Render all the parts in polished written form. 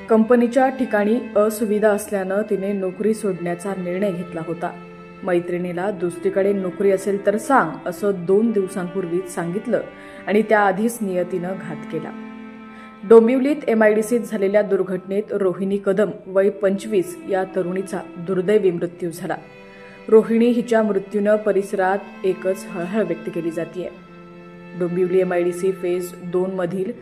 कंपनीच्या ठिकाणी असुविधा असल्यानं तिने नोकरी सोडण्याचा निर्णय घेतला होता। मैत्रिणीला दुसरीकडे नोकरी असेल तर सांग असं 2 दिवसांपूर्वीच सांगितलं आणि त्याआधीच नियतीनं घात केला। डोंबिवलीत MIDCत झालेल्या दुर्घटनेत रोहिणी कदम वय 25 या तरुणीचा दुर्दैवी मृत्यू झाला। रोहिणी हिच्या मृत्यूनं परिसरात एकच हळहळ व्यक्त केली जाते। डोंबिवली MIDC फेज 2 मधील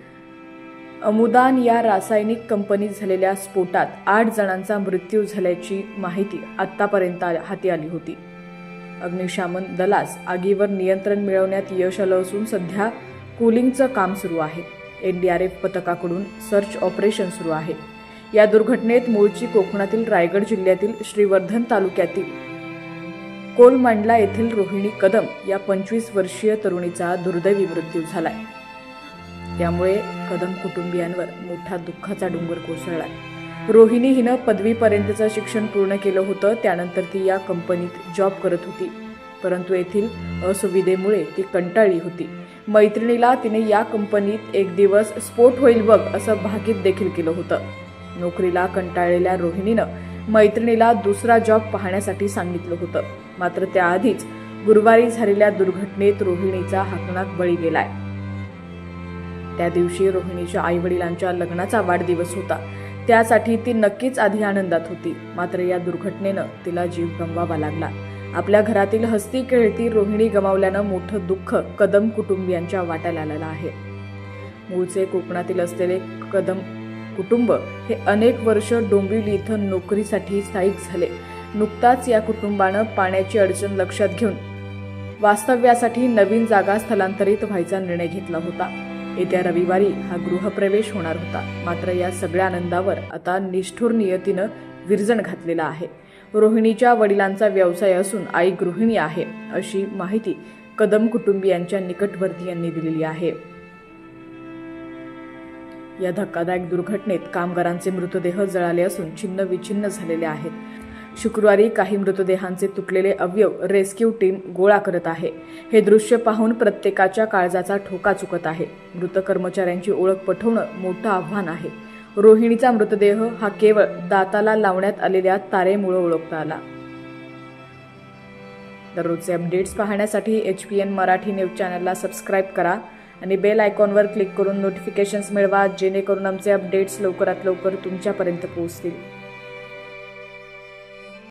अमुदान या रासायनिक कंपनीत झालेल्या स्फोटात 8 जणांचा मृत्यू झाल्याची माहिती आतापर्यंत हाती आली होती। अग्निशमन दलास आगीवर नियंत्रण मिळवण्यात यश आलं असून सध्या कूलिंगचं काम सुरू आहे। NDRF पथकाकडून सर्च ऑपरेशन सुरू आहे। या दुर्घटनेत मूळची कोकणातील रायगड जिल्ह्यातील श्रीवर्धन तालुक्यातील कोलमांडला येथील रोहिणी कदम या 25 वर्षीय तरुणीचा दुर्दैवी मृत्यू झालाय। त्यामुळे कदम कुटुंबियांवर मोठा दुःखाचा डोंगर कोसळलाय। रोहिणी हिनं पदवीपर्यंतचं शिक्षण पूर्ण केलं होतं। त्यानंतर ती या कंपनीत जॉब करत होती, परंतु येथील असुविधेमुळे ती कंटाळली होती। मैत्रिणीला तिने या कंपनीत एक दिवस स्फोट होईल बघ असं भाकीत देखील केलं होतं। नोकरीला कंटाळलेल्या रोहिणीनं मैत्रिणीला दुसरा जॉब पाहण्यासाठी सांगितलं होतं, मात्र त्याआधीच गुरुवारी झालेल्या दुर्घटनेत रोहिणीचा हकनाक बळी गेलाय। त्या दिवशी रोहिणीच्या आईवडिलांच्या लग्नाचा वाढदिवस होता, त्यासाठी ती नक्कीच आधी आनंदात होती, मात्र या दुर्घटनेनं तिला जीव गमवावा लागला। आपल्या घरातील हसती खेळती रोहिणी गमावल्यानं मोठं दुःख कदम कुटुंबियांच्या वाट्याला आलेलं आहे। मूळचे कोकणातील असलेले कदम कुटुंब हे अनेक वर्ष डोंबिवली इथं नोकरीसाठी स्थायिक झाले। नुकताच या कुटुंबानं पाण्याची अडचण लक्षात घेऊन वास्तव्यासाठी नवीन जागा स्थलांतरित व्हायचा निर्णय घेतला होता। येत्या रविवारी हा गृहप्रवेश होणार होता, मात्र या सगळ्या आनंदावर आता निष्ठुर नियतीनं विरजण घातलेला आहे। रोहिणीच्या वडिलांचा व्यवसाय असून आई गृहिणी आहे, अशी माहिती कदम कुटुंबियांच्या निकटवर्तीयांनी दिलेली आहे। या धक्कादायक दुर्घटनेत कामगारांचे मृतदेह जळाले असून छिन्न विछिन्न झालेले आहेत। शुक्रवारी काही मृतदेहांचे तुटलेले अवयव रेस्क्यू टीम गोळा करत आहे। हे दृश्य पाहून प्रत्येकाच्या काळजाचा ठोका चुकत आहे। मृत कर्मचाऱ्यांची ओळख पटवणं मोठं आव्हान आहे। रोहिणीचा मृतदेह हा केवळ दाताला लावण्यात आलेल्या तारेमुळे ओळखता आला। दररोजचे अपडेट्स पाहण्यासाठी HPN मराठी न्यूज चॅनलला सबस्क्राईब करा आणि बेल आयकॉनवर क्लिक करून नोटिफिकेशन्स मिळवा, जेणेकरून आमचे अपडेट्स लवकरात लवकर तुमच्यापर्यंत पोहोचतील।